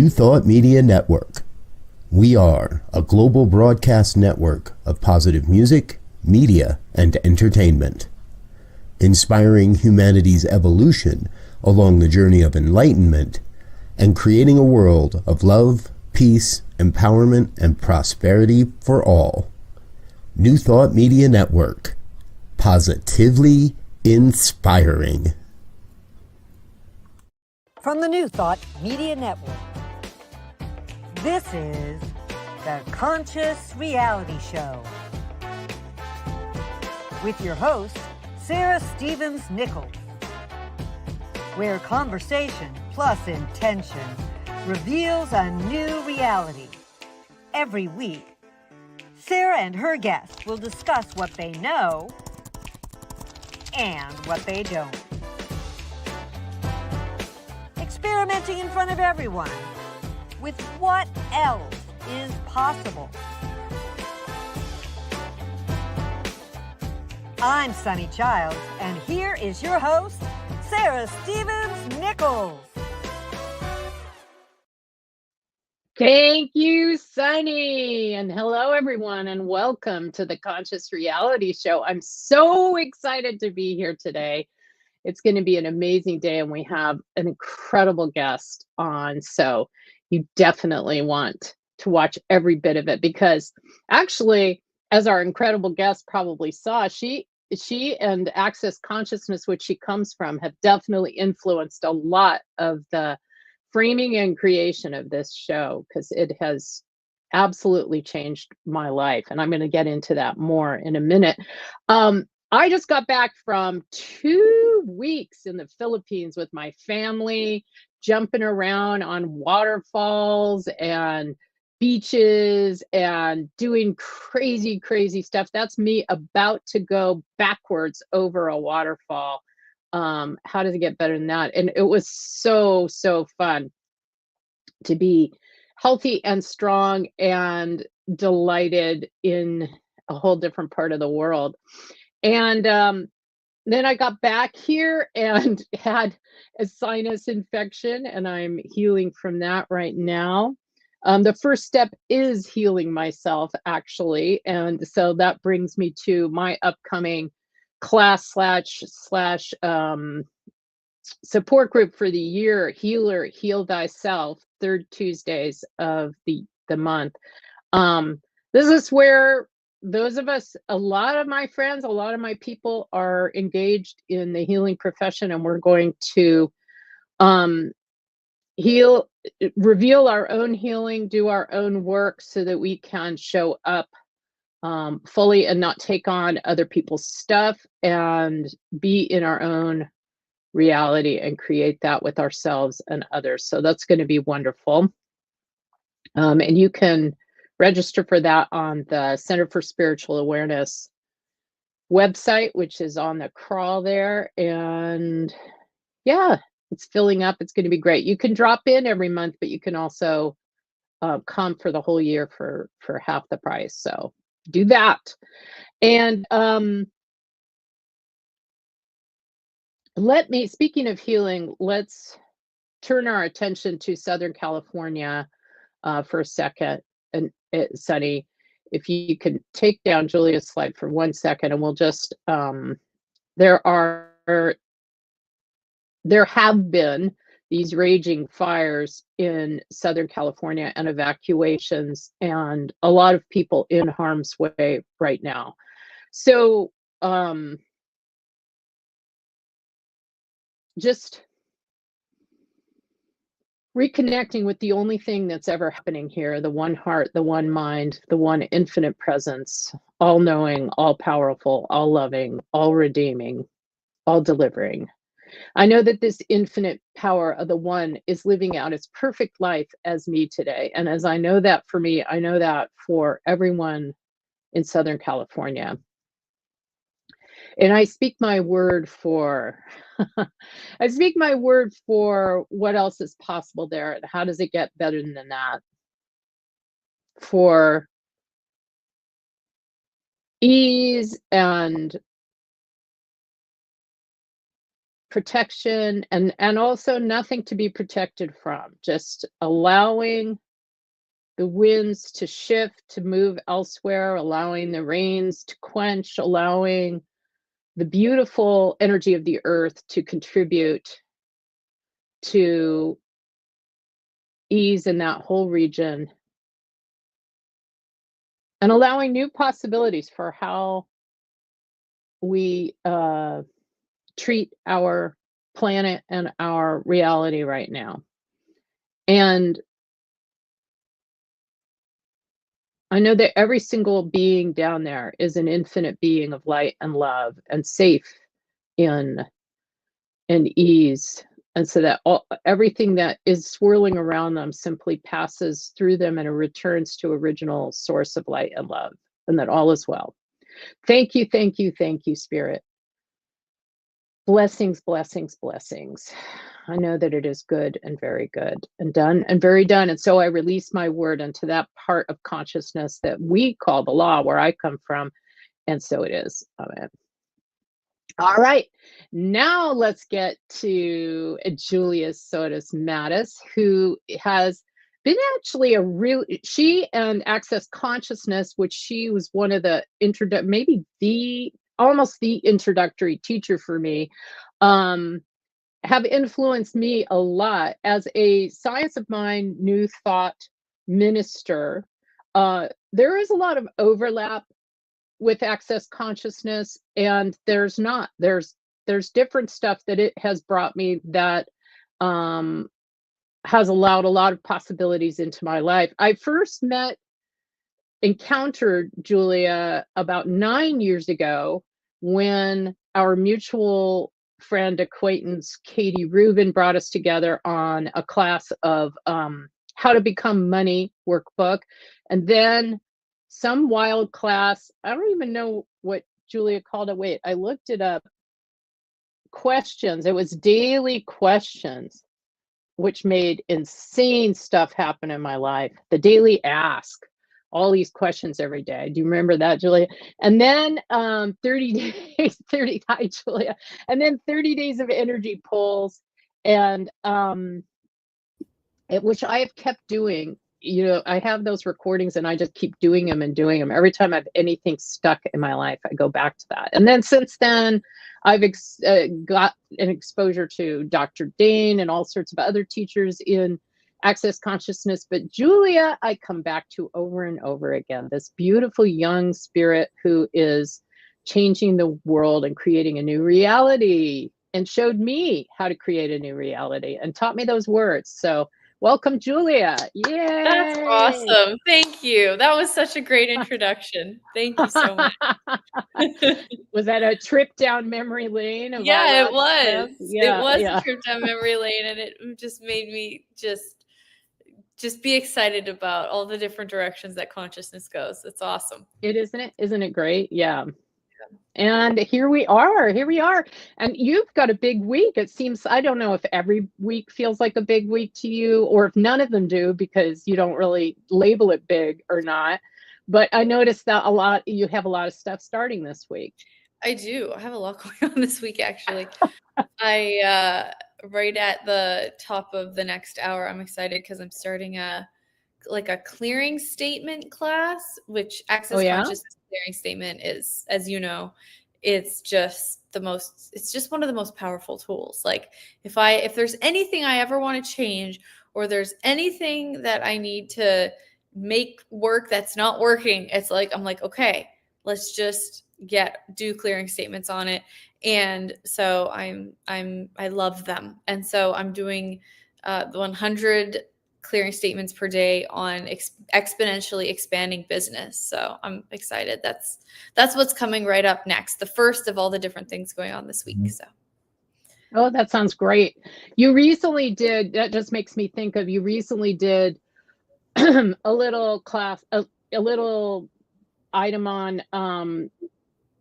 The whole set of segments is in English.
New Thought Media Network. We are a global broadcast network of positive music, media, and entertainment, inspiring humanity's evolution along the journey of enlightenment and creating a world of love, peace, empowerment, and prosperity for all. New Thought Media Network. Positively inspiring. From the New Thought Media Network, this is the Conscious Reality Show with your host, Sarah Stevens-Nichols, where conversation plus intention reveals a new reality. Every week, Sarah and her guests will discuss what they know and what they don't. Experimenting in front of everyone with what else is possible. I'm Sunny Childs, and here is your host, Sarah Stevens-Nichols. Thank you, Sunny. And hello, everyone, and welcome to the Conscious Reality Show. I'm so excited to be here today. It's going to be an amazing day, and we have an incredible guest on. So you definitely want to watch every bit of it, because actually, as our incredible guest probably saw, she and Access Consciousness, which she comes from, have definitely influenced a lot of the framing and creation of this show, because it has absolutely changed my life. And I'm going to get into that more in a minute. I just got back from 2 weeks in the Philippines with my family, jumping around on waterfalls and beaches and doing crazy, crazy stuff. That's me about to go backwards over a waterfall. How does it get better than that? And it was so fun to be healthy and strong and delighted in a whole different part of the world. And then I got back here and had a sinus infection, and I'm healing from that right now. The first step is healing myself, actually. And so that brings me to my upcoming class slash support group for the year, Healer, Heal Thyself, third Tuesdays of the month. This is where those of us, a lot of my friends, a lot of my people are engaged in the healing profession, and we're going to reveal our own healing, do our own work so that we can show up fully and not take on other people's stuff and be in our own reality and create that with ourselves and others. So that's going to be wonderful. And you can register for that on the Center for Spiritual Awareness website, which is on the crawl there. And yeah, it's filling up. It's going to be great. You can drop in every month, but you can also come for the whole year for half the price. So do that. And speaking of healing, let's turn our attention to Southern California for a second. And Sunny, if you could take down Julia's slide for 1 second, and we'll just, there have been these raging fires in Southern California and evacuations, and a lot of people in harm's way right now. So just reconnecting with the only thing that's ever happening here, the one heart, the one mind, the one infinite presence, all knowing, all powerful, all loving, all redeeming, all delivering. I know that this infinite power of the one is living out its perfect life as me today. And as I know that for me, I know that for everyone in Southern California. And I speak my word for I speak my word for what else is possible there, and how does it get better than that? For ease and protection and also nothing to be protected from, just allowing the winds to shift, to move elsewhere, allowing the rains to quench, allowing the beautiful energy of the earth to contribute to ease in that whole region, and allowing new possibilities for how we treat our planet and our reality right now. And I know that every single being down there is an infinite being of light and love and safe in and ease. And so that everything that is swirling around them simply passes through them and it returns to original source of light and love, and that all is well. Thank you, thank you, thank you, Spirit. Blessings, blessings, blessings. I know that it is good and very good and done and very done. And so I release my word into that part of consciousness that we call the law, where I come from. And so it is. Amen. All right. Now let's get to Julia Sotas Mattis, who has been actually she and Access Consciousness, which she was one of the almost the introductory teacher for me, have influenced me a lot as a science of mind, new thought minister. There is a lot of overlap with Access Consciousness, and there's different stuff that it has brought me that has allowed a lot of possibilities into my life. I first encountered Julia about 9 years ago when our mutual friend acquaintance Katie Rubin brought us together on a class of how to become money workbook, and then some wild class, I don't even know what Julia called it. Wait, I looked it up. Questions. It was daily questions, which made insane stuff happen in my life. The daily ask, all these questions every day. Do you remember that, Julia? And then 30 days, hi, Julia. And then 30 days of energy pulls, and which I have kept doing. You know, I have those recordings and I just keep doing them and doing them. Every time I have anything stuck in my life, I go back to that. And then since then, I've got an exposure to Dr. Dane and all sorts of other teachers in Access Consciousness. But Julia, I come back to over and over again, this beautiful young spirit who is changing the world and creating a new reality, and showed me how to create a new reality and taught me those words. So welcome, Julia. Yay! That's awesome. Thank you. That was such a great introduction. Thank you so much. Was that a trip down memory lane? Yeah, it was. Yeah, it was a trip down memory lane, and it just made me just be excited about all the different directions that consciousness goes. It's awesome. Isn't it great? Yeah. And here we are. And you've got a big week. It seems, I don't know if every week feels like a big week to you, or if none of them do, because you don't really label it big or not. But I noticed that you have a lot of stuff starting this week. I do. I have a lot going on this week, actually. Right at the top of the next hour, I'm excited because I'm starting a clearing statement class, which Access Consciousness clearing statement is, as you know, it's just one of the most powerful tools. Like if there's anything I ever want to change, or there's anything that I need to make work that's not working, it's like, I'm like, okay, let's just do clearing statements on it. And so I love them. And so I'm doing 100 clearing statements per day on exponentially expanding business. So I'm excited. That's what's coming right up next. The first of all the different things going on this week. So. Oh, that sounds great. You recently did, that just makes me think of, you recently did a little class, a little item on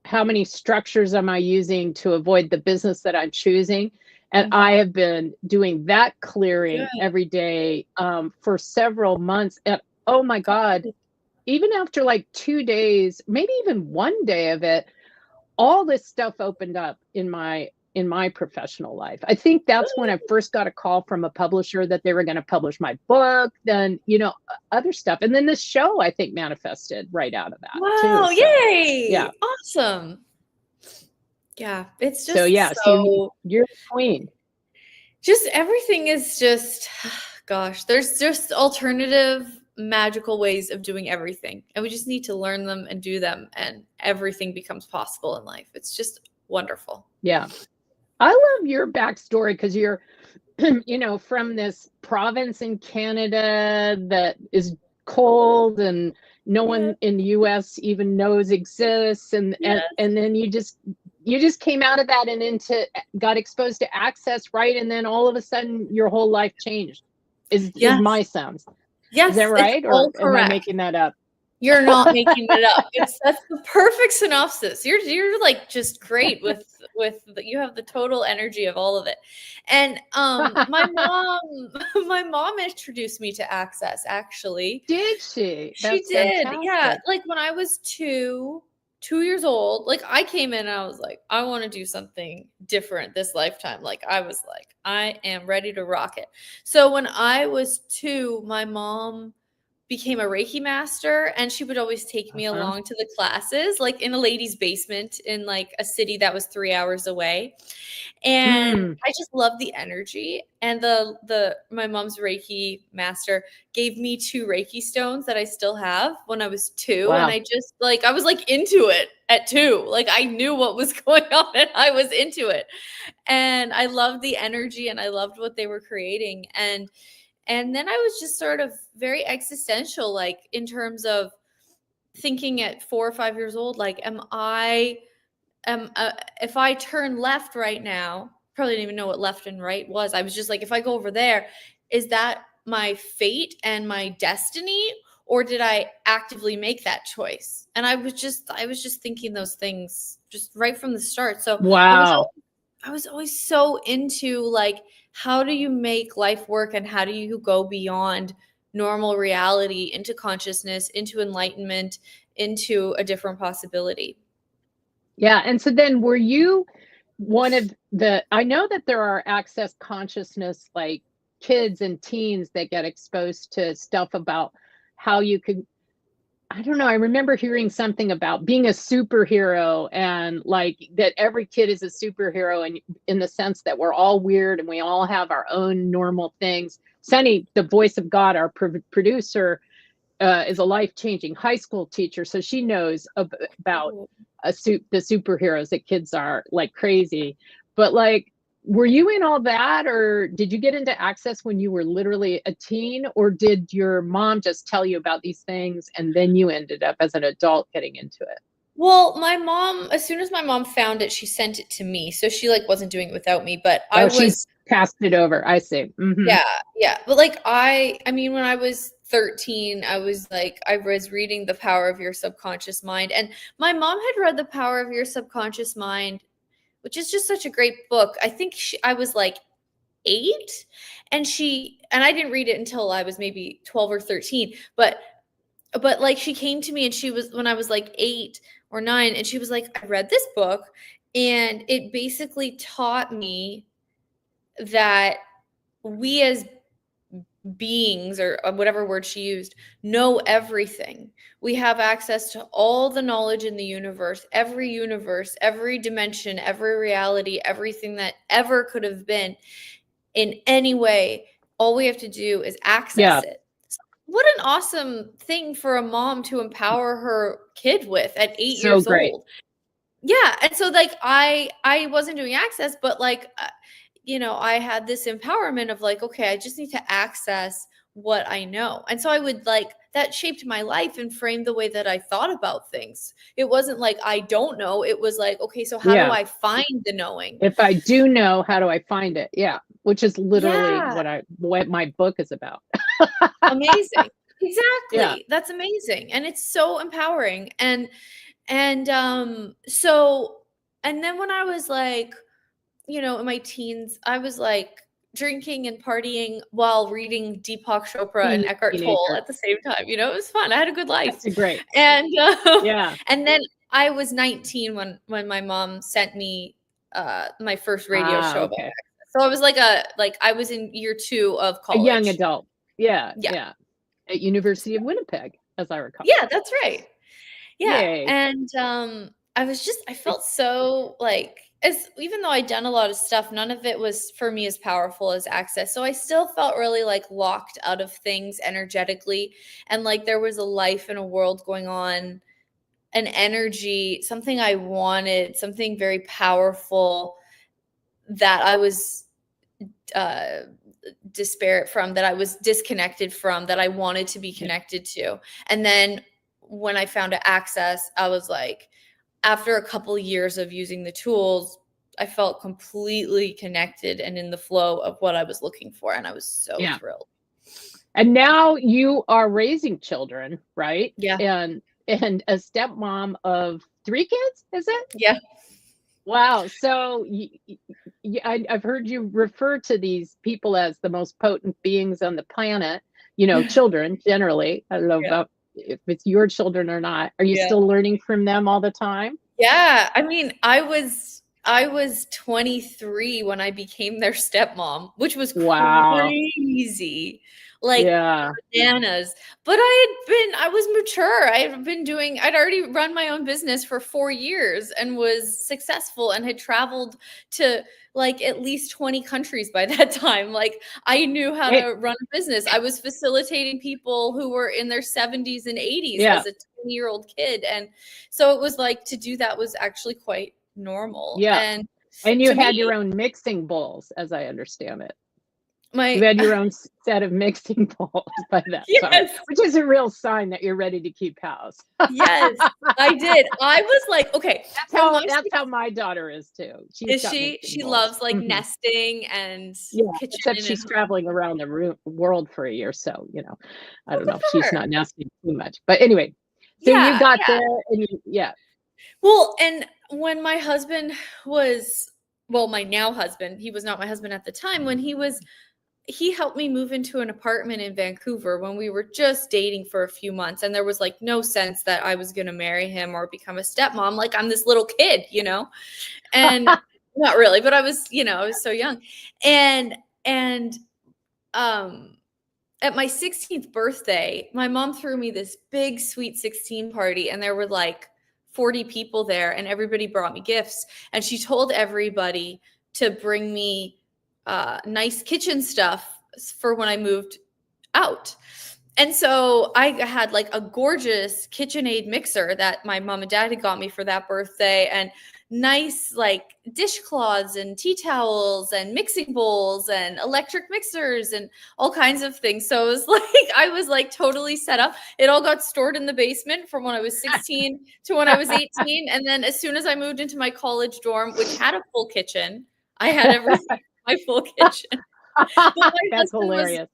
how many structures am I using to avoid the business that I'm choosing. And I have been doing that clearing every day for several months. And oh my God, even after like 2 days, maybe even 1 day of it, all this stuff opened up in my in my professional life. I think that's when I first got a call from a publisher that they were going to publish my book, then, other stuff. And then this show, I think, manifested right out of that. Wow, too. So, yay. Yeah. Awesome. Yeah. It's just so you're the queen. Just everything is just, gosh, there's just alternative magical ways of doing everything. And we just need to learn them and do them. And everything becomes possible in life. It's just wonderful. Yeah. I love your backstory because you're, from this province in Canada that is cold and no one in the US even knows exists. And then you just came out of that and got exposed to Access, right? And then all of a sudden your whole life changed is my sense. Yes. Is that right? Or am I making that up? You're not making it up. That's the perfect synopsis. You're like just great with you have the total energy of all of it. And my mom introduced me to Access, actually. Did she? She did. Fantastic. Yeah. Like when I was 2 years old, like I came in and I was like, I want to do something different this lifetime. Like I was like, I am ready to rock it. So when I was 2, my mom became a Reiki master, and she would always take me along to the classes, like in a lady's basement in like a city that was 3 hours away. And I just love the energy. And my mom's Reiki master gave me 2 Reiki stones that I still have when I was 2. Wow. And I just I was like into it at 2. Like I knew what was going on and I was into it. And I loved the energy and I loved what they were creating. And then I was just sort of very existential, like in terms of thinking at 4 or 5 years old, like, if I turn left right now, probably didn't even know what left and right was. I was just like, if I go over there, is that my fate and my destiny? Or did I actively make that choice? And I was just thinking those things just right from the start. So wow. I was always so into like, how do you make life work and how do you go beyond normal reality into consciousness, into enlightenment, into a different possibility? Yeah. And so then were you one of I know that there are Access consciousness, like kids and teens that get exposed to stuff about how you could, I don't know. I remember hearing something about being a superhero and like that every kid is a superhero, and in the sense that we're all weird and we all have our own normal things. Sunny, the voice of God, our producer, is a life-changing high school teacher. So she knows about the superheroes that kids are like crazy. But like, were you in all that, or did you get into Access when you were literally a teen, or did your mom just tell you about these things and then you ended up as an adult getting into it? Well, my mom, as soon as my mom found it, she sent it to me. So she like wasn't doing it without me, but she passed it over. I see. Mm-hmm. Yeah. But like, I mean, when I was 13, I was reading The Power of Your Subconscious Mind, and my mom had read The Power of Your Subconscious Mind, which is just such a great book. I think I was like 8, and I didn't read it until I was maybe 12 or 13, but like she came to me and when I was like 8 or 9, and she was like, I read this book and it basically taught me that we as beings, or whatever word she used, know everything. We have access to all the knowledge in the universe, every dimension, every reality, everything that ever could have been in any way. All we have to do is access it. So what an awesome thing for a mom to empower her kid with at 8 years old. Yeah. And so like, I wasn't doing Access, but like, I had this empowerment of like, okay, I just need to access what I know. And so I would like, that shaped my life and framed the way that I thought about things. It wasn't like, I don't know. It was like, okay, so how do I find the knowing? If I do know, how do I find it? Yeah. Which is literally what my book is about. Amazing. Exactly. Yeah. That's amazing. And it's so empowering. And then when I was like, in my teens, I was like drinking and partying while reading Deepak Chopra and Eckhart Tolle at the same time. It was fun. I had a good life. That's great. And and then I was 19 when my mom sent me my first radio show about Okay. access. So I was like I was in year 2 of college. A young adult. Yeah. Yeah. At University of Winnipeg, as I recall. Yeah, that's right. Yeah. Yay. And I felt so like, as even though I'd done a lot of stuff, none of it was for me as powerful as access. So I still felt really like locked out of things energetically, and like there was a life and a world going on, an energy, something I wanted, something very powerful that I was disparate from, that I was disconnected from, that I wanted to be connected to. And then when I found access, I was like, after a couple of years of using the tools, I felt completely connected and in the flow of what I was looking for. And I was so thrilled. And now you are raising children, right? Yeah. And a stepmom of 3 kids, is it? Yeah. Wow. So I've heard you refer to these people as the most potent beings on the planet, children generally. I don't know about if it's your children or not. Are you still learning from them all the time? Yeah. I mean, I was 23 when I became their stepmom, which was crazy. Like bananas. But I was mature. I'd already run my own business for 4 years and was successful and had traveled to like at least 20 countries by that time. Like I knew how to run a business. I was facilitating people who were in their 70s and 80s as a 20-year-old kid. And so it was like, to do that was actually quite normal. Yeah. And you had your own mixing bowls, as I understand it. You had your own set of mixing bowls by that time, which is a real sign that you're ready to keep house. Yes, I did. I was like, okay, that's how my daughter is too. She loves like nesting and kitchen. Except she's traveling around the world for a year, so I don't know if she's not nesting too much. But anyway, so you got there, and Well, and when my husband was, my now husband, he was not my husband at the time, when he helped me move into an apartment in Vancouver when we were just dating for a few months. And there was like no sense that I was going to marry him or become a stepmom. Like I'm this little kid, and not really, but I was, I was so young. And at my 16th birthday, my mom threw me this big sweet 16 party, and there were like 40 people there, and everybody brought me gifts. And she told everybody to bring me nice kitchen stuff for when I moved out. And so I had like a gorgeous KitchenAid mixer that my mom and dad had got me for that birthday, and nice like dishcloths and tea towels and mixing bowls and electric mixers and all kinds of things. So it was like, I was like totally set up. It all got stored in the basement from when I was 16 to when I was 18. And then as soon as I moved into my college dorm, which had a full kitchen, I had everything. My full kitchen. That's hilarious.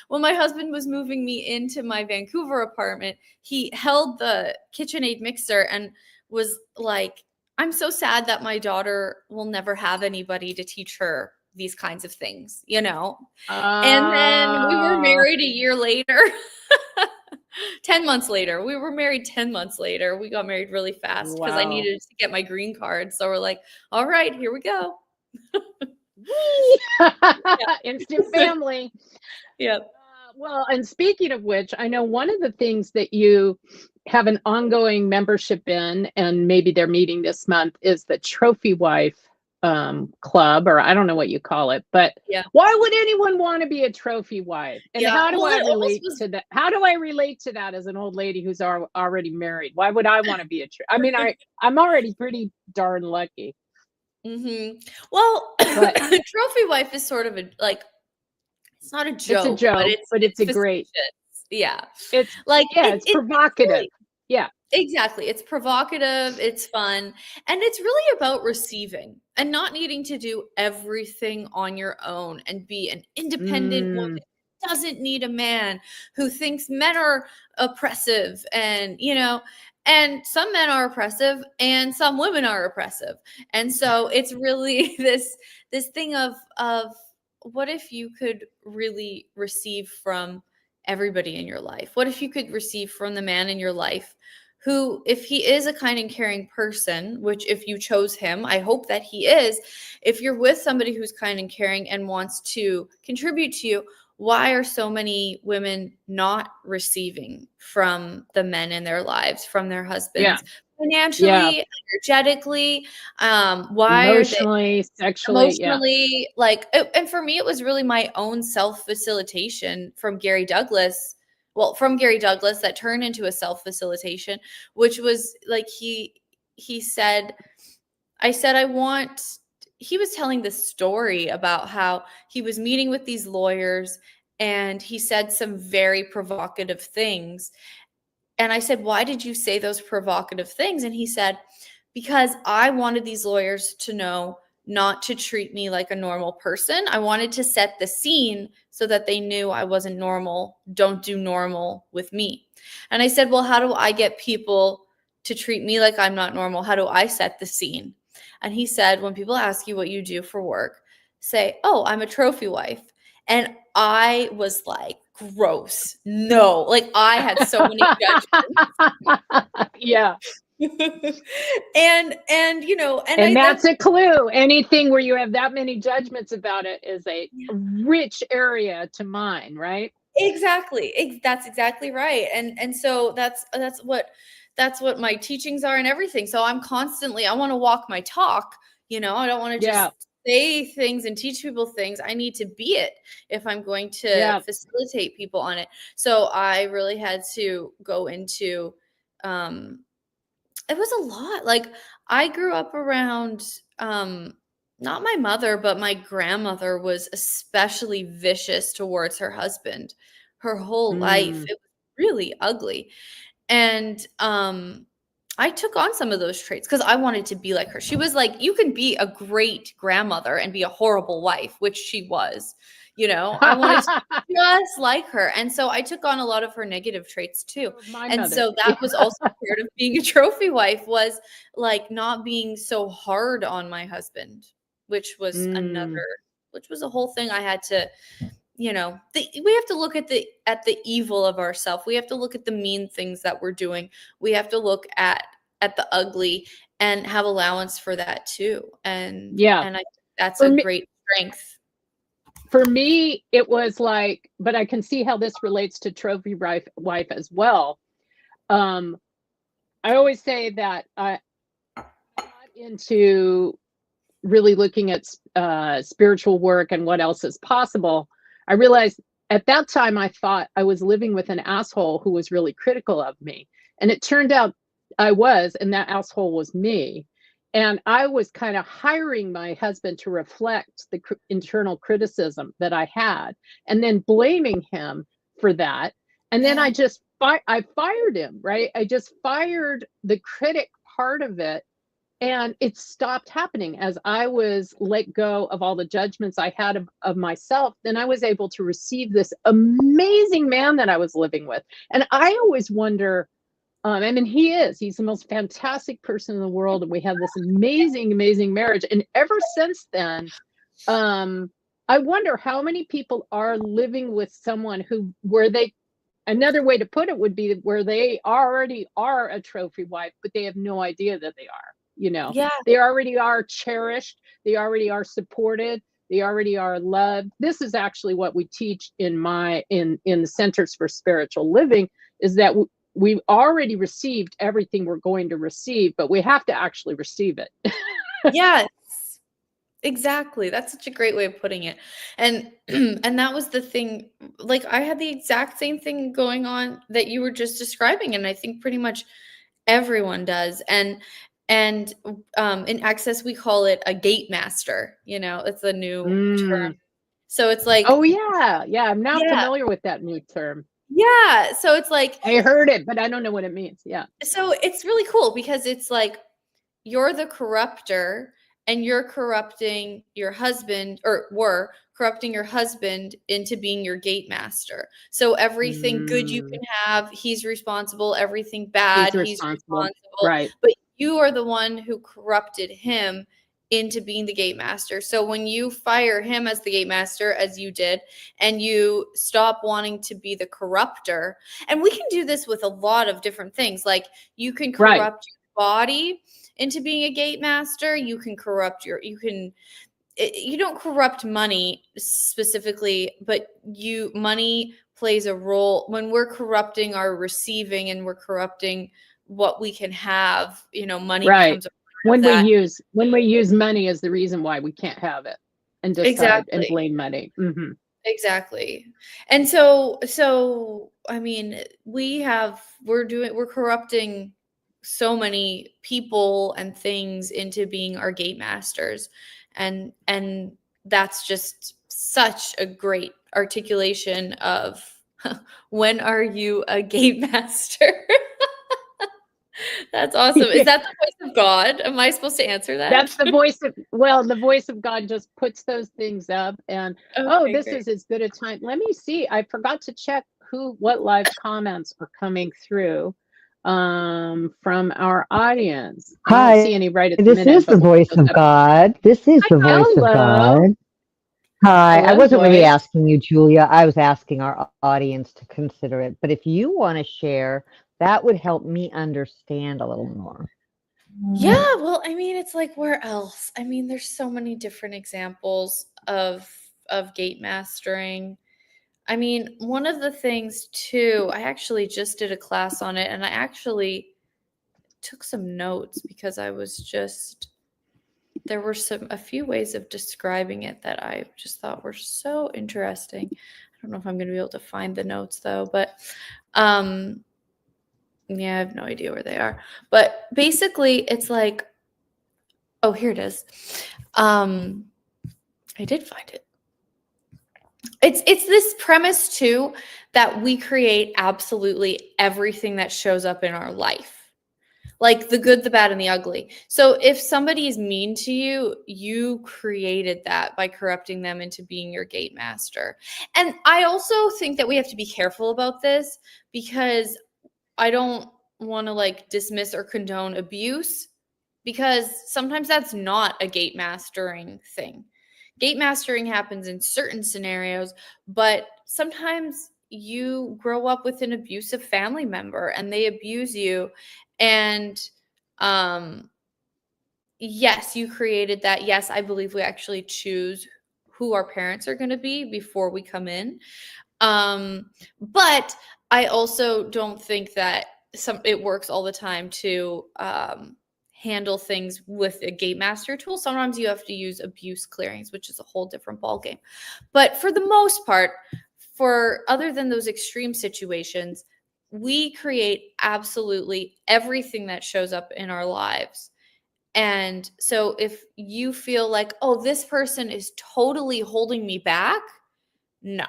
When my husband was moving me into my Vancouver apartment, he held the KitchenAid mixer and was like, I'm so sad that my daughter will never have anybody to teach her these kinds of things, And then we were married a year later. 10 months later. We were married 10 months later. We got married really fast because I needed to get my green card. So we're like, all right, here we go. Instant family. Yep. Well, and speaking of which, I know one of the things that you have an ongoing membership in, and maybe they're meeting this month, is the Trophy Wife club, or I don't know what you call it, but why would anyone want to be a trophy wife? And how do I relate to that? How do I relate to that as an old lady who's already married? Why would I want to be I'm already pretty darn lucky. Mm-hmm. Well, trophy wife is sort of it's not a joke. It's a joke, but it's a great. Yeah. It's like, it's provocative. Really, yeah. Exactly. It's provocative. It's fun. And it's really about receiving and not needing to do everything on your own and be an independent woman. Doesn't need a man who thinks men are oppressive, and and some men are oppressive and some women are oppressive. And so it's really this thing of what if you could really receive from everybody in your life? What if you could receive from the man in your life who, if he is a kind and caring person, which if you chose him, I hope that he is, if you're with somebody who's kind and caring and wants to contribute to you, why are so many women not receiving from the men in their lives, from their husbands, financially, energetically? Why emotionally, are they sexually, emotionally, like, and for me, it was really my own self-facilitation from Gary Douglas. Well, from Gary Douglas that turned into a self-facilitation, which was like, he said, he was telling this story about how he was meeting with these lawyers and he said some very provocative things. And I said, why did you say those provocative things? And he said, because I wanted these lawyers to know not to treat me like a normal person. I wanted to set the scene so that they knew I wasn't normal. Don't do normal with me. And I said, well, how do I get people to treat me like I'm not normal? How do I set the scene? And he said, when people ask you what you do for work, say, oh, I'm a trophy wife. And I was like, gross. No, like I had so many judgments. Yeah. and you know, and that's a clue. Anything where you have that many judgments about it is a rich area to mine, right? Exactly. That's exactly right. And so that's what my teachings are and everything. So I'm constantly, I want to walk my talk, you know, I don't want to just say things and teach people things. I need to be it if I'm going to facilitate people on it. So I really had to go into, it was a lot. Like, I grew up around, not my mother, but my grandmother was especially vicious towards her husband her whole life. It was really ugly. And I took on some of those traits because I wanted to be like her. She was like, you can be a great grandmother and be a horrible wife, which she was. You know, I wanted to be just like her. And so I took on a lot of her negative traits too. So that was also part of being a trophy wife, was like not being so hard on my husband, which was which was a whole thing I had to, you know, we have to look at the evil of ourselves. We have to look at the mean things that we're doing. We have to look at the ugly and have allowance for that too. And I think that's a great strength. For me, it was like, but I can see how this relates to trophy wife as well. I always say that I got into really looking at spiritual work and what else is possible. I realized at that time I thought I was living with an asshole who was really critical of me. And it turned out I was, and that asshole was me. And I was kind of hiring my husband to reflect the internal criticism that I had, and then blaming him for that. And then I fired him, right? I just fired the critic part of it. And it stopped happening as I was let go of all the judgments I had of myself. Then I was able to receive this amazing man that I was living with. And I always wonder, I mean, he's the most fantastic person in the world. And we have this amazing, amazing marriage. And ever since then, I wonder how many people are living with someone another way to put it would be where they already are a trophy wife, but they have no idea that they are. You know, they already are cherished. They already are supported. They already are loved. This is actually what we teach in the Centers for Spiritual Living, is that we've already received everything we're going to receive, but we have to actually receive it. Yes, exactly. That's such a great way of putting it. And that was the thing. Like, I had the exact same thing going on that you were just describing, and I think pretty much everyone does. And in Access, we call it a gate master. You know, it's a new term. So it's like, oh yeah, I'm now familiar with that new term. Yeah, so it's like, I heard it, but I don't know what it means. Yeah. So it's really cool because it's like, you're the corrupter and you're corrupting your husband, or were corrupting your husband into being your gate master. So everything good you can have, he's responsible. Everything bad, he's responsible. Right. But you are the one who corrupted him into being the gate master. So when you fire him as the gate master, as you did, and you stop wanting to be the corrupter, and we can do this with a lot of different things. Like you can corrupt your body into being a gate master. You can corrupt you don't corrupt money specifically, but money plays a role when we're corrupting our receiving, and we're corrupting what we can have, money becomes a when we use money as the reason why we can't have it, and decide and blame money. Mm-hmm. Exactly. And so I mean, we're corrupting so many people and things into being our gate masters, and that's just such a great articulation of when are you a gate master? That's awesome. Is that the voice of God? Am I supposed to answer that? That's the voice of God just puts those things up, and this is as good a time. Let me see. I forgot to check what live comments are coming through from our audience. I don't see any right at the minute. This is the voice of God. This is the voice of God. Hi. I wasn't really asking you, Julia. I was asking our audience to consider it. But if you want to share, that would help me understand a little more. Yeah, well, I mean, it's like, where else? I mean, there's so many different examples of gate mastering. I mean, one of the things too, I actually just did a class on it, and I actually took some notes because there were a few ways of describing it that I just thought were so interesting. I don't know if I'm going to be able to find the notes though, but yeah, I have no idea where they are. But basically, it's like, oh, here it is. I did find it. It's this premise too that we create absolutely everything that shows up in our life, like the good, the bad, and the ugly. So if somebody is mean to you, you created that by corrupting them into being your gate master. And I also think that we have to be careful about this, because I don't want to dismiss or condone abuse, because sometimes that's not a gate mastering thing. Gate mastering happens in certain scenarios, but sometimes you grow up with an abusive family member and they abuse you. And yes, you created that. Yes, I believe we actually choose who our parents are going to be before we come in. But I also don't think that it works all the time to handle things with a gate master tool. Sometimes you have to use abuse clearings, which is a whole different ballgame. But for the most part, other than those extreme situations, we create absolutely everything that shows up in our lives. And so if you feel like, oh, this person is totally holding me back, no.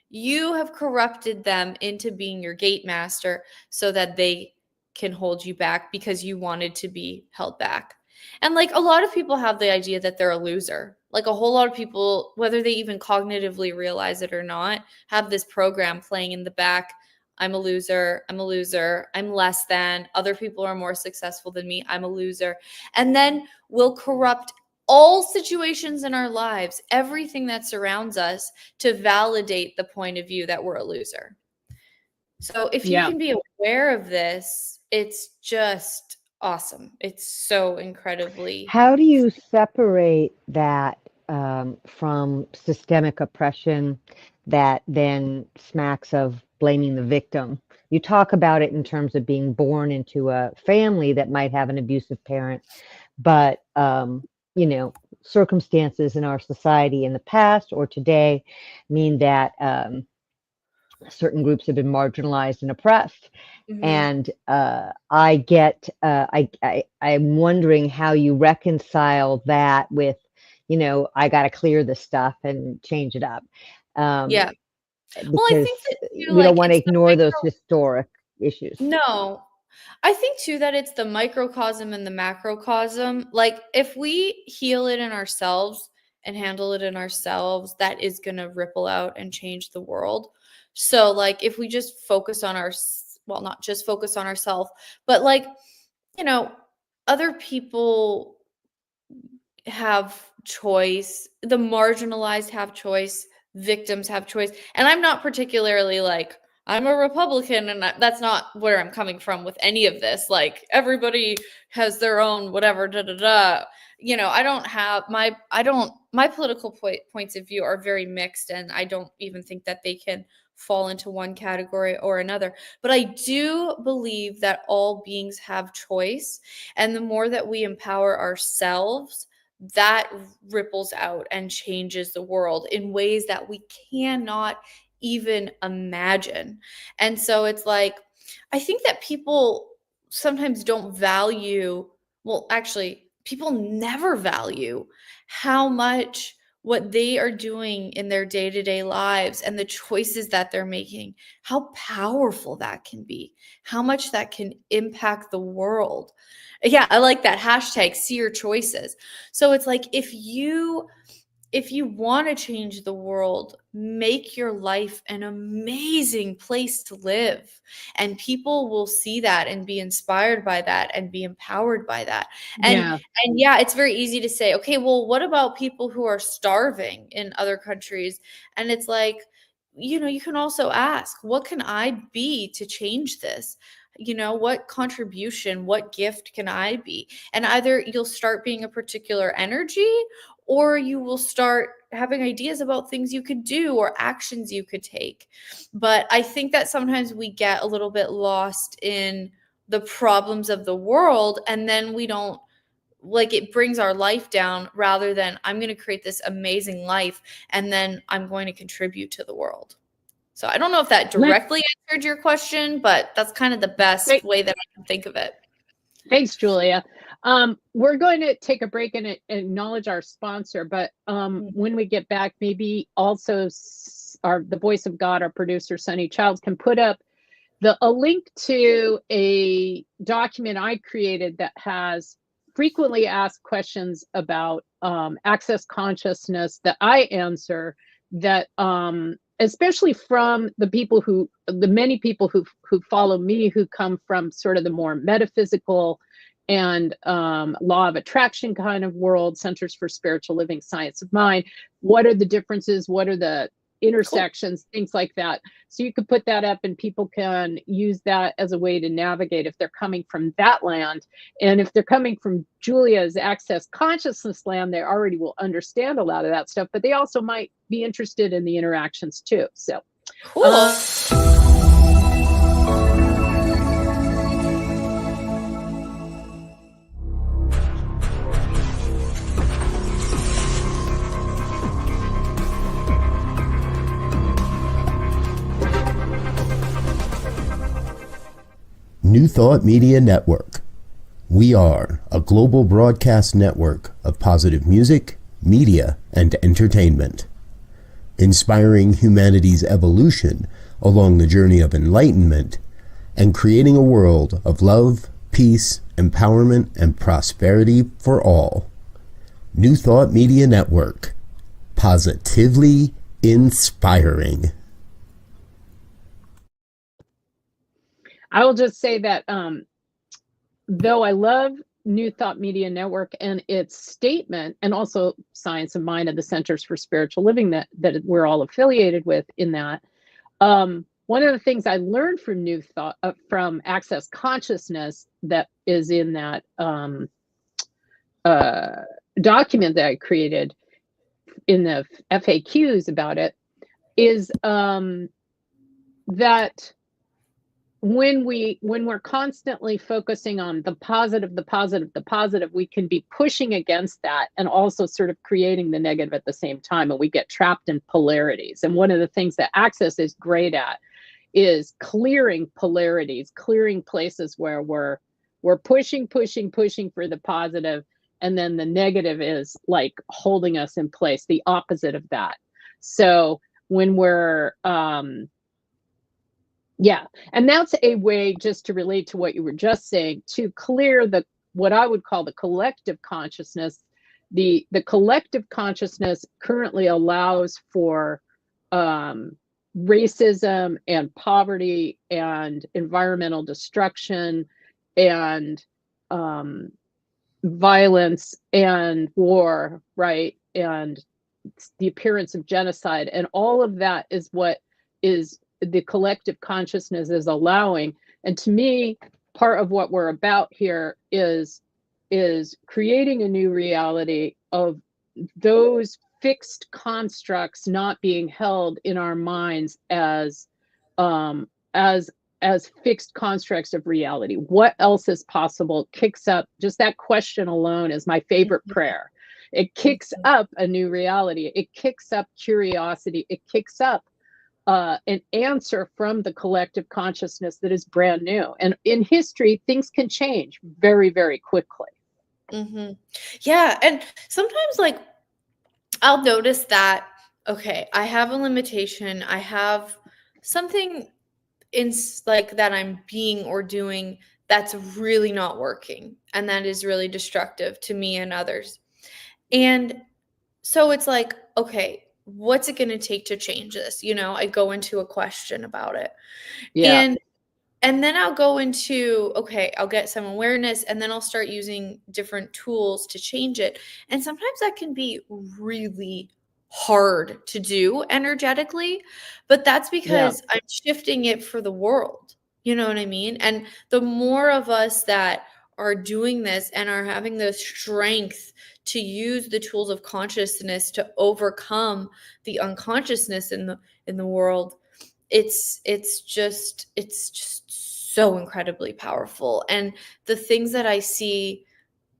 You have corrupted them into being your gate master so that they can hold you back because you wanted to be held back. And a lot of people have the idea that they're a loser. A whole lot of people, whether they even cognitively realize it or not, have this program playing in the back. I'm a loser. I'm a loser. I'm less than. Other people are more successful than me. I'm a loser. And then we'll corrupt all situations in our lives, everything that surrounds us, to validate the point of view that we're a loser. So if you can be aware of this, it's just awesome. It's so incredibly. How do you separate that from systemic oppression that then smacks of blaming the victim? You talk about it in terms of being born into a family that might have an abusive parent, but circumstances in our society in the past or today mean that certain groups have been marginalized and oppressed. Mm-hmm. And I'm wondering how you reconcile that with, I got to clear this stuff and change it up. Yeah. Well, I think that we don't want to ignore those historic issues. No. I think too that it's the microcosm and the macrocosm. If we heal it in ourselves and handle it in ourselves, that is going to ripple out and change the world. So if we just focus on not just focus on ourselves, but other people, have choice, the marginalized have choice, victims have choice. And I'm not particularly like, I'm a Republican, and that's not where I'm coming from with any of this. Like, everybody has their own whatever, da da da. You know, my political points of view are very mixed, and I don't even think that they can fall into one category or another. But I do believe that all beings have choice, and the more that we empower ourselves, that ripples out and changes the world in ways that we cannot even imagine. And so it's like, I think that people sometimes don't value, well, actually, people never value how much what they are doing in their day-to-day lives and the choices that they're making, how powerful that can be, how much that can impact the world. Yeah, I like that hashtag, see your choices. So it's like, if you want to change the world, make your life an amazing place to live. And people will see that and be inspired by that and be empowered by that. Yeah. And yeah, it's very easy to say, okay, well, what about people who are starving in other countries? And it's like, you know, you can also ask, what can I be to change this? You know, what contribution, what gift can I be? And either you'll start being a particular energy, or you will start having ideas about things you could do or actions you could take. But I think that sometimes we get a little bit lost in the problems of the world, and then we don't, like, it brings our life down, rather than, I'm going to create this amazing life and then I'm going to contribute to the world. So I don't know if that directly answered your question, but that's kind of the best way that I can think of it. Thanks, Julia. We're going to take a break and acknowledge our sponsor, but when we get back, maybe also the voice of God, our producer, Sunny Childs, can put up a link to a document I created that has frequently asked questions about access consciousness that I answer, that especially from the many people who follow me, who come from sort of the more metaphysical and law of attraction kind of world, Centers for Spiritual Living, Science of Mind. What are the differences? What are the intersections? Cool. Things like that. So you could put that up and people can use that as a way to navigate if they're coming from that land. And if they're coming from Julia's access consciousness land, they already will understand a lot of that stuff, but they also might be interested in the interactions too. So cool. New Thought Media Network. We are a global broadcast network of positive music, media, and entertainment, inspiring humanity's evolution along the journey of enlightenment and creating a world of love, peace, empowerment, and prosperity for all. New Thought Media Network. Positively inspiring. I will just say that though I love New Thought Media Network and its statement, and also Science of Mind and the Centers for Spiritual Living that we're all affiliated with in that, one of the things I learned from New Thought, from Access Consciousness, that is in that document that I created in the FAQs about it, is that when we're constantly focusing on the positive, we can be pushing against that and also sort of creating the negative at the same time, and we get trapped in polarities. And one of the things that Access is great at is clearing polarities, clearing places where we're pushing for the positive, and then the negative is like holding us in place, the opposite of that. So when we're yeah, and that's a way, just to relate to what you were just saying, to clear what I would call the collective consciousness. The collective consciousness currently allows for racism and poverty and environmental destruction and violence and war, right? And the appearance of genocide, and all of that is what is the collective consciousness is allowing. And to me, part of what we're about here is creating a new reality of those fixed constructs not being held in our minds as fixed constructs of reality. What else is possible kicks up, just that question alone is my favorite prayer. It kicks up a new reality. It kicks up curiosity. It kicks up an answer from the collective consciousness that is brand new. And in history, things can change very, very quickly. Yeah. And sometimes, like, I'll notice that, okay, I have a limitation. I have something in like that I'm being or doing that's really not working, and that is really destructive to me and others. And so it's like, okay, what's it going to take to change this? You know, I go into a question about it. Yeah. And then I'll go into, okay, I'll get some awareness, and then I'll start using different tools to change it. And sometimes that can be really hard to do energetically, but that's because I'm shifting it for the world. You know what I mean? And the more of us that are doing this and are having the strength to use the tools of consciousness to overcome the unconsciousness in the world, it's just so incredibly powerful. And the things that I see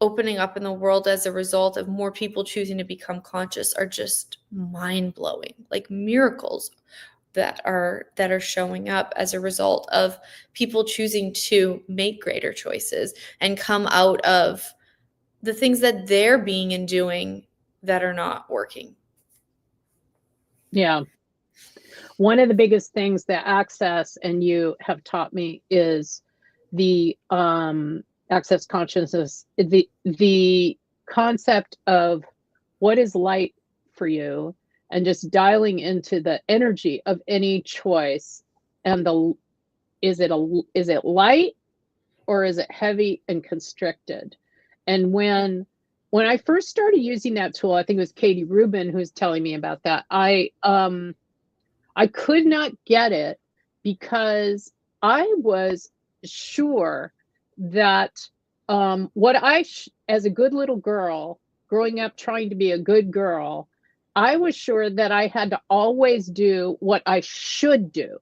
opening up in the world as a result of more people choosing to become conscious are just mind-blowing, like miracles that are showing up as a result of people choosing to make greater choices and come out of the things that they're being and doing that are not working. Yeah. One of the biggest things that Access and you have taught me is the Access consciousness, the concept of what is light for you, and just dialing into the energy of any choice, and is it light or is it heavy and constricted? And when I first started using that tool, I think it was Katie Rubin who was telling me about that. I could not get it because I was sure that what as a good little girl, growing up trying to be a good girl, I was sure that I had to always do what I should do,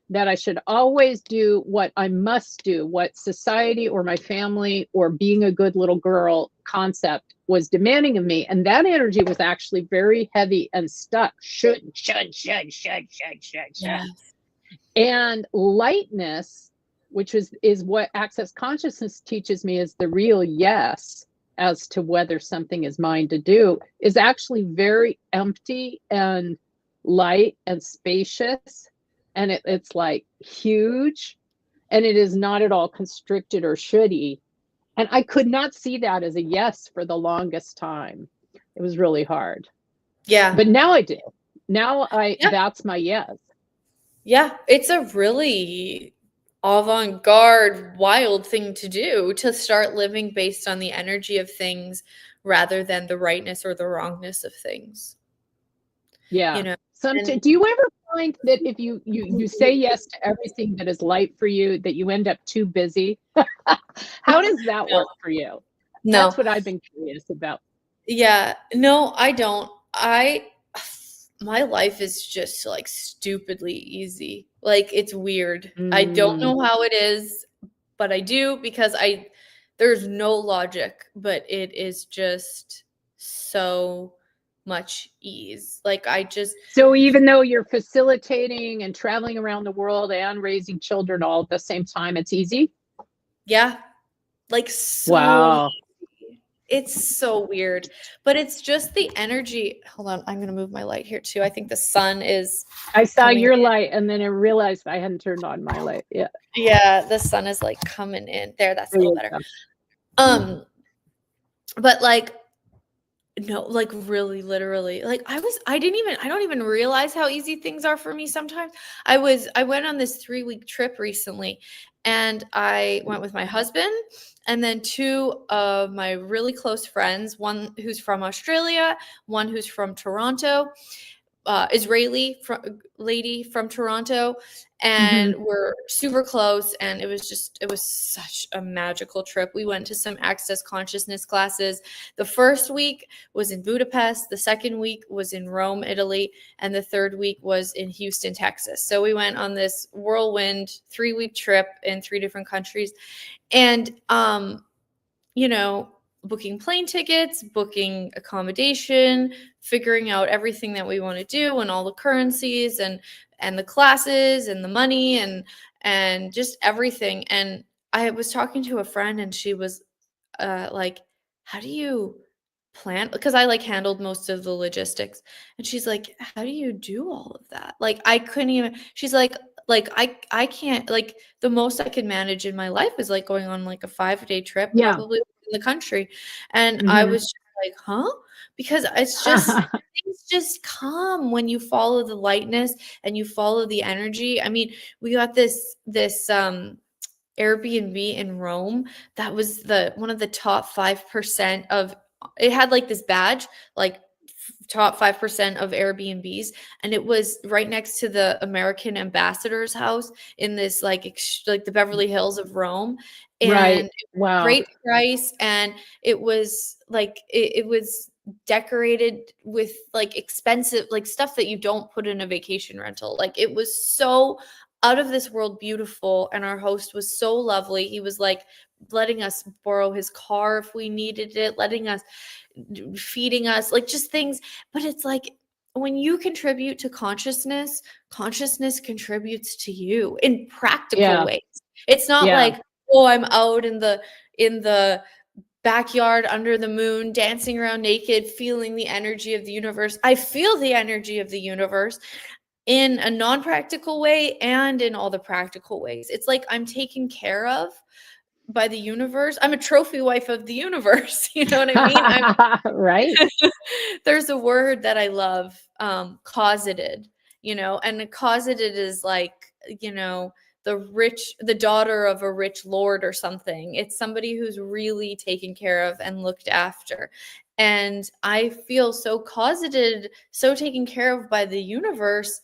that I should always do what I must do, what society or my family or being a good little girl concept was demanding of me. And that energy was actually very heavy and stuck. Should. Yes. And lightness, which is what Access Consciousness teaches me, is the real yes as to whether something is mine to do, is actually very empty and light and spacious. And it's like huge, and it is not at all constricted or shouldy. And I could not see that as a yes for the longest time. It was really hard. Yeah. But now I do. Now that's my yes. Yeah. It's a really avant-garde, wild thing to do, to start living based on the energy of things rather than the rightness or the wrongness of things. Yeah. You know, do you ever find that if you say yes to everything that is light for you, that you end up too busy? How does that work for you? No. That's what I've been curious about. Yeah. No, I don't. My life is just like stupidly easy. Like, it's weird. I don't know how it is, but I do, because there's no logic, but it is just so much ease. Like, So even though you're facilitating and traveling around the world and raising children all at the same time, it's easy? Yeah. Like, so wow. It's so weird, but it's just the energy. Hold on, I'm going to move my light here too. I think the sun is. I saw your light, and then I realized I hadn't turned on my light. Yeah. Yeah, the sun is like coming in there. That's a little better. But like, No, like really literally. Like I don't even realize how easy things are for me sometimes. I went on this 3-week trip recently, and I went with my husband and then 2 of my really close friends, one who's from Australia, one who's from Toronto. Israeli lady from Toronto, and we're super close. And it was such a magical trip. We went to some Access Consciousness classes. The first week was in Budapest, the second week was in Rome, Italy, and the third week was in Houston, Texas. So we went on this whirlwind 3-week trip in 3 different countries. And you know, booking plane tickets, booking accommodation, figuring out everything that we want to do and all the currencies and the classes and the money and just everything. And I was talking to a friend, and she was like, how do you plan? Because I like handled most of the logistics. And she's like, how do you do all of that? Like I couldn't even, she's like I can't, like the most I could manage in my life is like going on like a 5-day trip, Yeah. probably in the country. And I was just like, huh? Because it's just things just come when you follow the lightness and you follow the energy. I mean, we got this Airbnb in Rome that was one of the top 5% of, it had like this badge, like top 5% of Airbnbs, and it was right next to the American ambassador's house in this like the Beverly Hills of Rome. And Right. Wow. great price, and it was like it was decorated with like expensive like stuff that you don't put in a vacation rental. Like it was so out of this world beautiful, and our host was so lovely. He was like letting us borrow his car if we needed it, feeding us, like just things. But it's like when you contribute to consciousness, consciousness contributes to you in practical ways. It's not like, oh, I'm out in the backyard under the moon dancing around naked feeling the energy of the universe. I feel the energy of the universe in a non-practical way and in all the practical ways. It's like I'm taken care of by the universe. I'm a trophy wife of the universe. You know what I mean? Right. There's a word that I love, causated, and causated is like, the daughter of a rich lord or something. It's somebody who's really taken care of and looked after. And I feel so causated, so taken care of by the universe.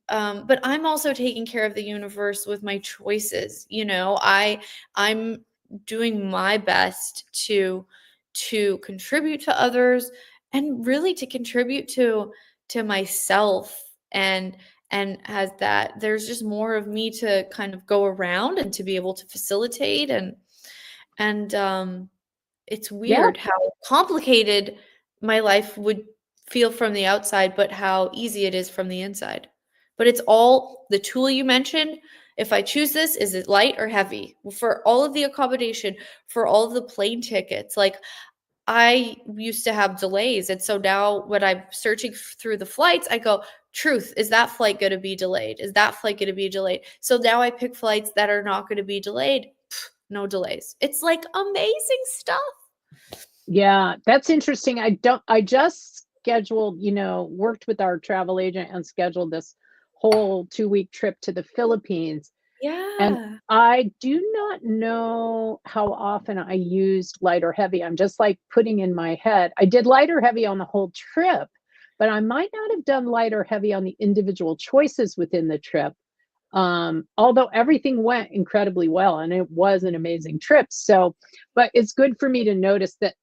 But I'm also taking care of the universe with my choices. I'm doing my best to contribute to others, and really to contribute to myself. And as that, there's just more of me to kind of go around and to be able to facilitate. And it's weird how complicated my life would feel from the outside, but how easy it is from the inside. But it's all the tool you mentioned. If I choose this, is it light or heavy? For all of the accommodation, for all of the plane tickets, like I used to have delays. And so now when I'm searching through the flights, I go, truth, is that flight going to be delayed? Is that flight going to be delayed? So now I pick flights that are not going to be delayed. No delays. It's like amazing stuff. Yeah, that's interesting. I just scheduled, worked with our travel agent and scheduled this whole 2-week trip to the Philippines. Yeah. And I do not know how often I used light or heavy. I'm just like putting in my head. I did light or heavy on the whole trip, but I might not have done light or heavy on the individual choices within the trip. Although everything went incredibly well and it was an amazing trip. So, but it's good for me to notice that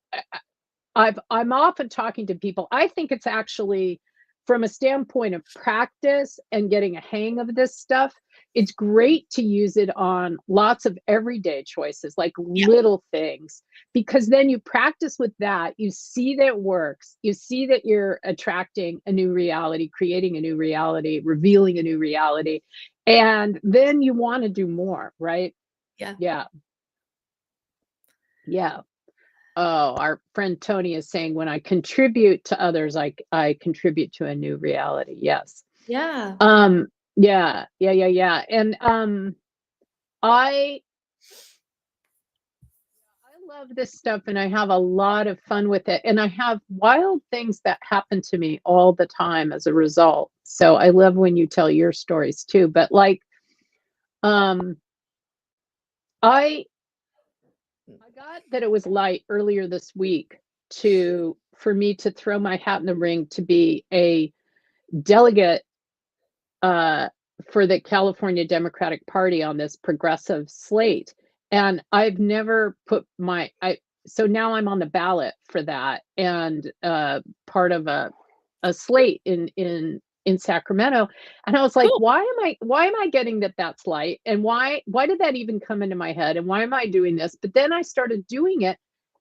I'm often talking to people. I think it's actually from a standpoint of practice and getting a hang of this stuff, it's great to use it on lots of everyday choices, like little things, because then you practice with that. You see that it works. You see that you're attracting a new reality, creating a new reality, revealing a new reality. And then you want to do more, right? Yeah. Yeah. Yeah. Oh, our friend Tony is saying, when I contribute to others, I contribute to a new reality. Yes. Yeah. Yeah. And I love this stuff and I have a lot of fun with it. And I have wild things that happen to me all the time as a result. So I love when you tell your stories too. But like, I got that it was light earlier this week for me to throw my hat in the ring to be a delegate for the California Democratic Party on this progressive slate. And I've never put so now I'm on the ballot for that and part of a slate in Sacramento. And I was like, Cool. why am I getting that's light? And why did that even come into my head? And why am I doing this? But then I started doing it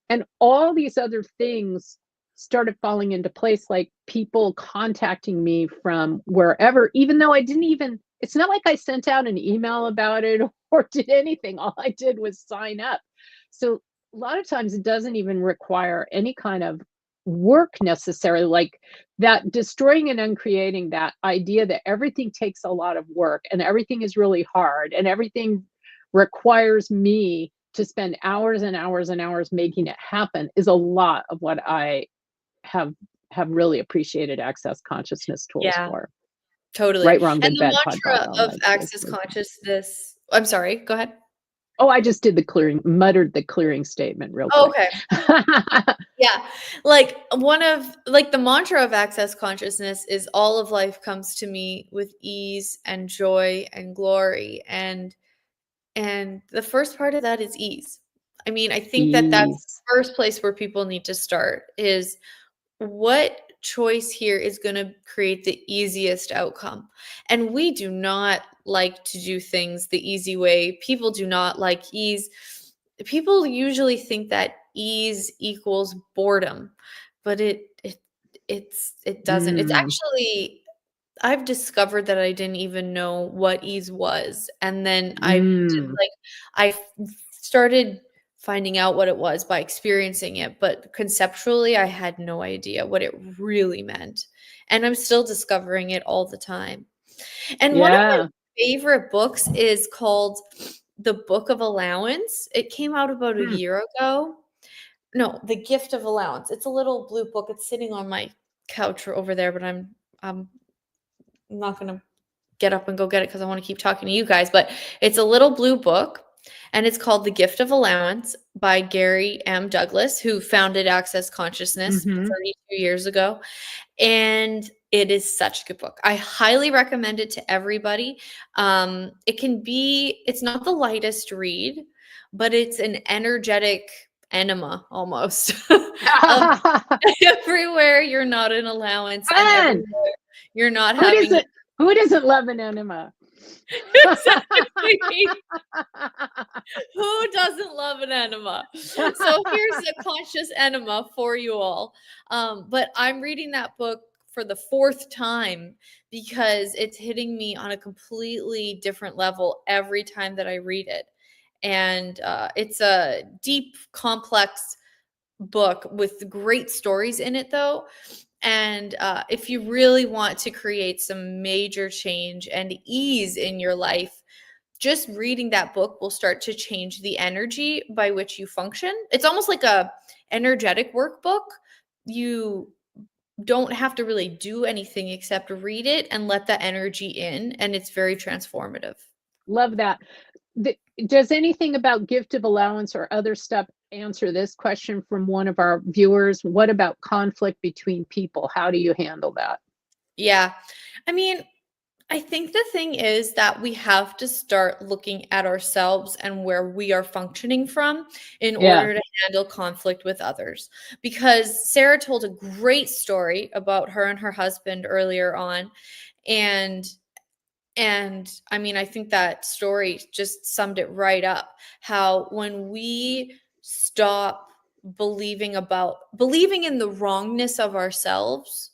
and all these other things started falling into place, like people contacting me from wherever, even though it's not like I sent out an email about it or did anything. All I did was sign up. So a lot of times it doesn't even require any kind of work necessarily, like that destroying and uncreating that idea that everything takes a lot of work and everything is really hard and everything requires me to spend hours and hours and hours making it happen is a lot of what I have really appreciated Access Consciousness tools for. Totally. Right, wrong, good, And the bad, mantra of Access Consciousness, I'm sorry, go ahead. Oh, I just did muttered the clearing statement real quick. Okay. Yeah. Like the mantra of Access Consciousness is all of life comes to me with ease and joy and glory. And the first part of that is ease. I mean, I think that's the first place where people need to start is what choice here is going to create the easiest outcome. And we do not like to do things the easy way. People do not like ease. People usually think that ease equals boredom, but it doesn't. It's actually, I've discovered that I didn't even know what ease was. And then I started finding out what it was by experiencing it. But conceptually, I had no idea what it really meant. And I'm still discovering it all the time. And one of my favorite books is called The Book of Allowance. It came out about a year ago. No, The Gift of Allowance. It's a little blue book. It's sitting on my couch over there, but I'm not going to get up and go get it because I want to keep talking to you guys. But it's a little blue book. And it's called The Gift of Allowance by Gary M. Douglas, who founded Access Consciousness 32 years ago. And it is such a good book. I highly recommend it to everybody. It's not the lightest read, but it's an energetic enema almost. Everywhere you're not an allowance. And everywhere you're not having. Who doesn't love an enema? Exactly. Who doesn't love an enema? So here's a conscious enema for you all. But I'm reading that book for the fourth time because it's hitting me on a completely different level every time that I read it. And it's a deep, complex book with great stories in it, though. And if you really want to create some major change and ease in your life, just reading that book will start to change the energy by which you function. It's almost like a energetic workbook. You don't have to really do anything except read it and let the energy in, and it's very transformative. Love that. Does anything about gift of allowance or other stuff answer this question from one of our viewers? What about conflict between people? How do you handle that? Yeah. I mean, I think the thing is that we have to start looking at ourselves and where we are functioning from in order to handle conflict with others. Because Sarah told a great story about her and her husband earlier on. And I mean, I think that story just summed it right up. How when we stop believing in the wrongness of ourselves,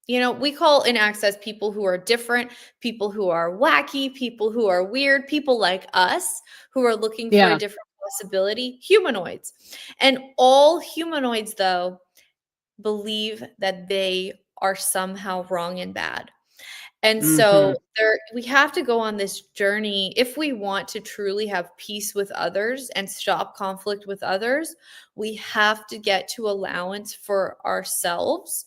we call in Access people who are different, people who are wacky, people who are weird, people like us who are looking for a different possibility, humanoids. And all humanoids, though, believe that they are somehow wrong and bad. And so we have to go on this journey if we want to truly have peace with others and stop conflict with others. We have to get to allowance for ourselves,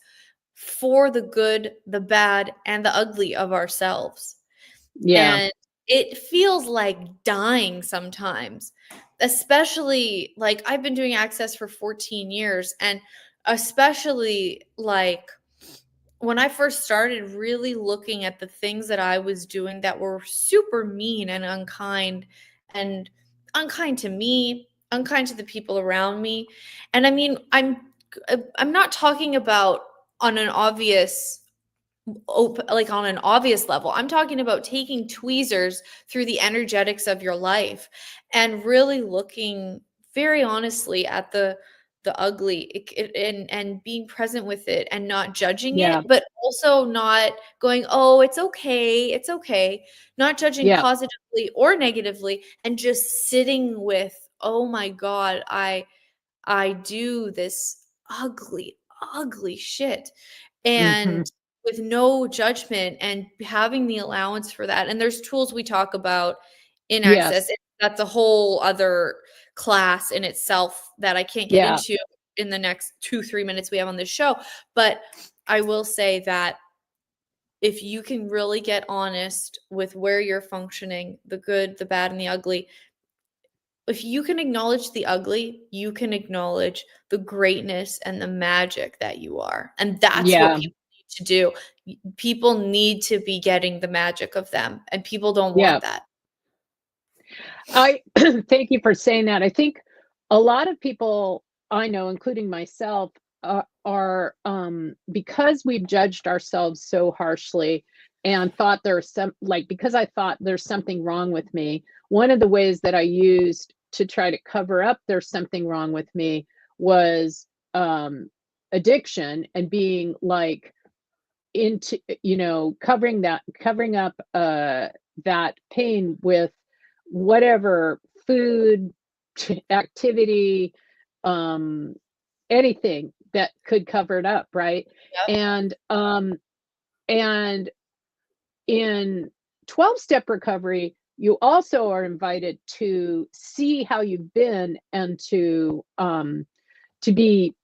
for the good, the bad, and the ugly of ourselves. Yeah. And it feels like dying sometimes, especially like I've been doing Access for 14 years, and especially like when I first started really looking at the things that I was doing that were super mean and unkind to me, unkind to the people around me. And I mean, I'm not talking about on an obvious level. I'm talking about taking tweezers through the energetics of your life and really looking very honestly at the ugly and being present with it and not judging it, but also not going, oh, it's okay, not judging positively or negatively, and just sitting with, oh my God, I do this ugly shit, and with no judgment, and having the allowance for that. And there's tools we talk about in Access. That's a whole other class in itself that I can't get into in the next 2-3 minutes we have on this show. But I will say that if you can really get honest with where you're functioning, the good, the bad, and the ugly, if you can acknowledge the ugly, you can acknowledge the greatness and the magic that you are. And that's what people need to do. People need to be getting the magic of them, and people don't want that. I thank you for saying that. I think a lot of people I know, including myself, are because we've judged ourselves so harshly and thought there's because I thought there's something wrong with me. One of the ways that I used to try to cover up there's something wrong with me was addiction, and being like into, covering up that pain with whatever food, activity, anything that could cover it up, right? And in 12-step recovery, you also are invited to see how you've been, and to be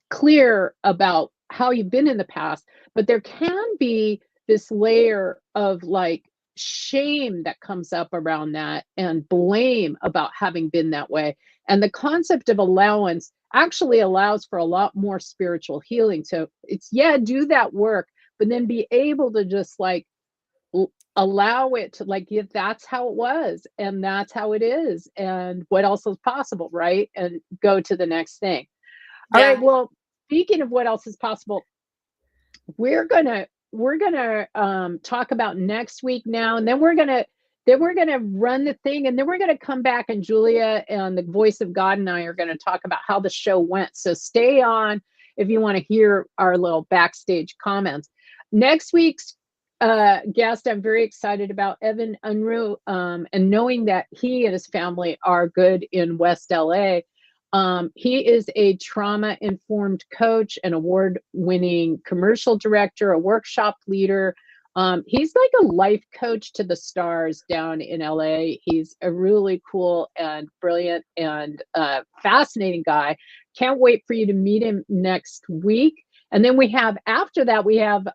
clear about how you've been in the past. But there can be this layer of like shame that comes up around that, and blame about having been that way. And the concept of allowance actually allows for a lot more spiritual healing. So it's, do that work, but then be able to just like allow it to, like, if that's how it was and that's how it is, and what else is possible, right? And go to the next thing. All right, well, speaking of what else is possible, we're gonna talk about next week now, and then we're gonna run the thing, and then we're gonna come back, and Julia and the Voice of God and I are gonna talk about how the show went. So stay on if you want to hear our little backstage comments. Next week's guest I'm very excited about, Evan Unruh, and knowing that he and his family are good in West LA. He is a trauma-informed coach, an award-winning commercial director, a workshop leader. He's like a life coach to the stars down in LA. He's a really cool and brilliant and fascinating guy. Can't wait for you to meet him next week. And then after that, we have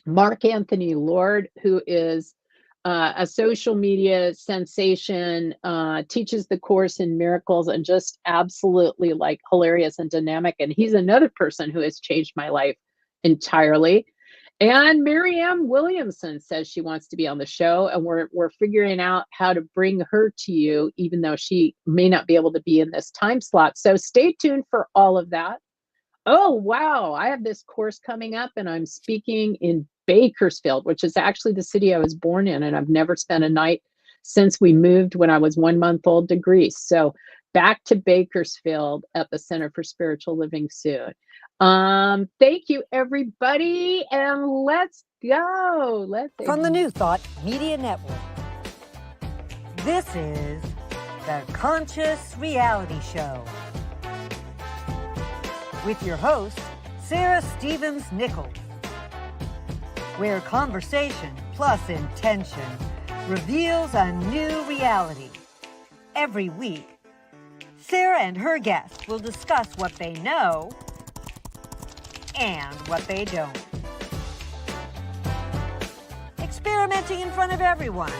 Mark Anthony Lord, who is a social media sensation, teaches the Course in Miracles, and just absolutely like hilarious and dynamic. And he's another person who has changed my life entirely. And Marianne Williamson says she wants to be on the show, and we're figuring out how to bring her to you, even though she may not be able to be in this time slot. So stay tuned for all of that. Oh, wow. I have this course coming up, and I'm speaking in Bakersfield, which is actually the city I was born in. And I've never spent a night since we moved when I was 1 month old to Greece. So back to Bakersfield at the Center for Spiritual Living soon. Thank you, everybody. And let's go. From the New Thought Media Network, this is the Conscious Reality Show with your host, Sarah Stevens Nichols. where conversation plus intention reveals a new reality. Every week, Sarah and her guests will discuss what they know and what they don't. Experimenting in front of everyone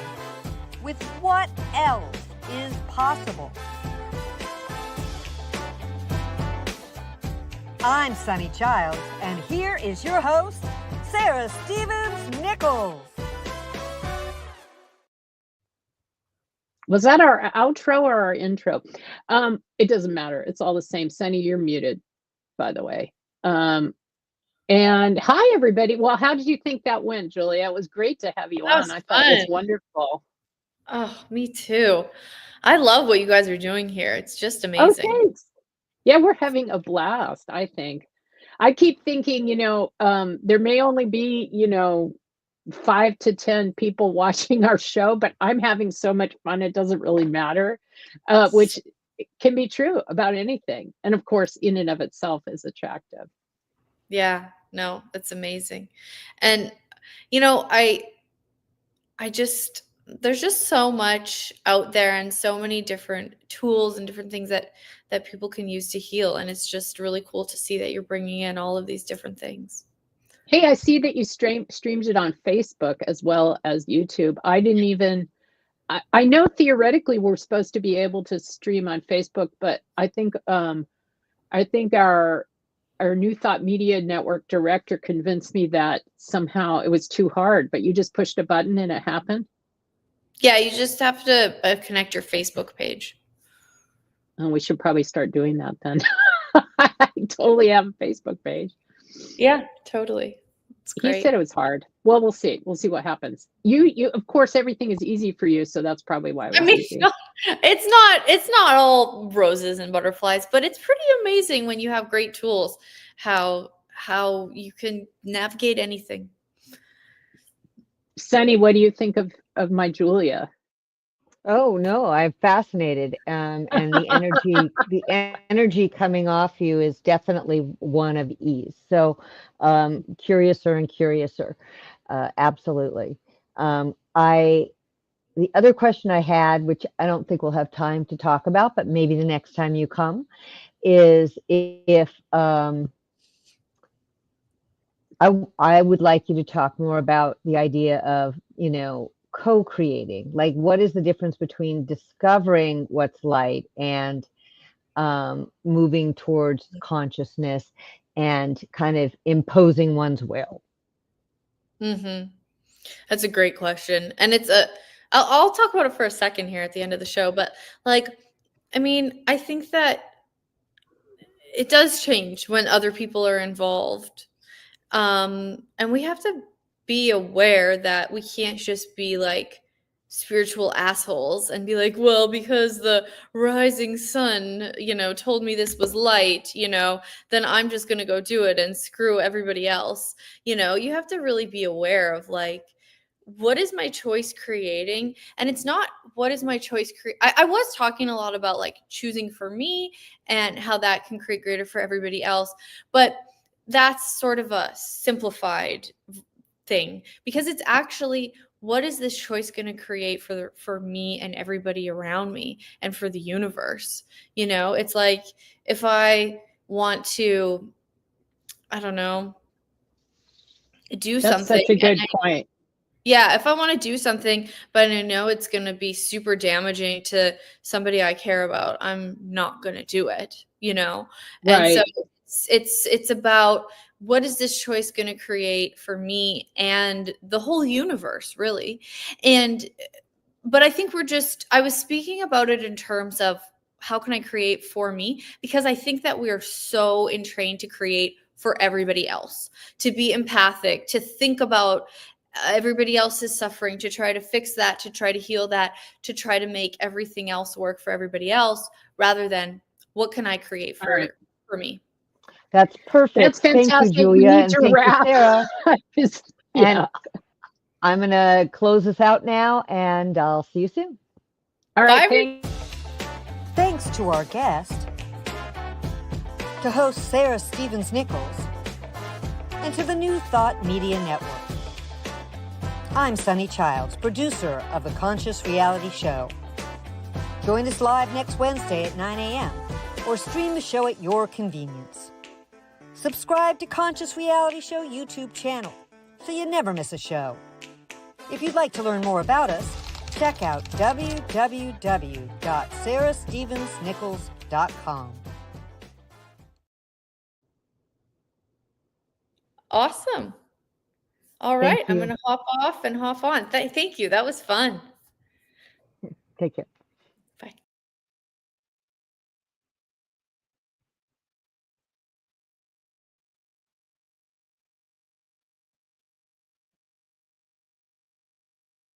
with what else is possible. I'm Sunny Childs, and here is your host, Sarah Stevens-Nichols. Was that our outro or our intro? It doesn't matter. It's all the same. Sunny, you're muted, by the way. And hi, everybody. Well, how did you think that went, Julia? It was great to have you on. I thought it was wonderful. Oh, me too. I love what you guys are doing here. It's just amazing. Oh, thanks. Yeah, we're having a blast, I think. I keep thinking, there may only be, 5 to 10 people watching our show, but I'm having so much fun, it doesn't really matter, which can be true about anything. And of course, in and of itself is attractive. Yeah, no, it's amazing. And, there's just so much out there and so many different tools and different things that people can use to heal. And it's just really cool to see that you're bringing in all of these different things. Hey, I see that you streamed it on Facebook as well as YouTube. I didn't even, I know theoretically we're supposed to be able to stream on Facebook, but I think our New Thought Media Network director convinced me that somehow it was too hard, but you just pushed a button and it happened. Yeah, you just have to connect your Facebook page. And we should probably start doing that then. I totally have a Facebook page. Yeah, totally. It's great. He said it was hard. Well, we'll see. We'll see what happens. You of course, everything is easy for you, so that's probably why it was easy. It's not all roses and butterflies, but it's pretty amazing when you have great tools how you can navigate anything. Sunny, what do you think of my Julia? Oh no, I'm fascinated, and the energy coming off you is definitely one of ease. So, curiouser and curiouser, absolutely. The other question I had, which I don't think we'll have time to talk about, but maybe the next time you come, is if I would like you to talk more about the idea of, co-creating. Like, what is the difference between discovering what's light and moving towards consciousness and kind of imposing one's will? Mm-hmm. That's a great question. And I'll talk about it for a second here at the end of the show, but I think that it does change when other people are involved. And we have to be aware that we can't just be like spiritual assholes and be like, well, because the rising sun, told me this was light, then I'm just going to go do it and screw everybody else. You have to really be aware of what is my choice creating? And it's not what is my choice I was talking a lot about choosing for me and how that can create greater for everybody else. But that's sort of a simplified thing, because it's actually, what is this choice going to create for me and everybody around me and for the universe? It's like, if I want to, I don't know, do something. That's such a good point. Yeah, if I want to do something, but I know it's going to be super damaging to somebody I care about, I'm not going to do it, Right. And so it's about, what is this choice going to create for me and the whole universe, really? But I think I was speaking about it in terms of how can I create for me? Because I think that we are so entrained to create for everybody else, to be empathic, to think about everybody else's suffering, to try to fix that, to try to heal that, to try to make everything else work for everybody else, rather than what can I create for me? That's perfect. That's fantastic. Thank you, Julia, and thank you, Sarah. Yeah. And I'm going to close this out now, and I'll see you soon. All right. Thanks to our guest, to host Sarah Stevens-Nichols, and to the New Thought Media Network. I'm Sunny Childs, producer of The Conscious Reality Show. Join us live next Wednesday at 9 a.m. or stream the show at your convenience. Subscribe to Conscious Reality Show YouTube channel so you never miss a show. If you'd like to learn more about us, check out www.sarahstevensnichols.com. Awesome. All right, I'm going to hop off and hop on. Thank you. That was fun. Take care.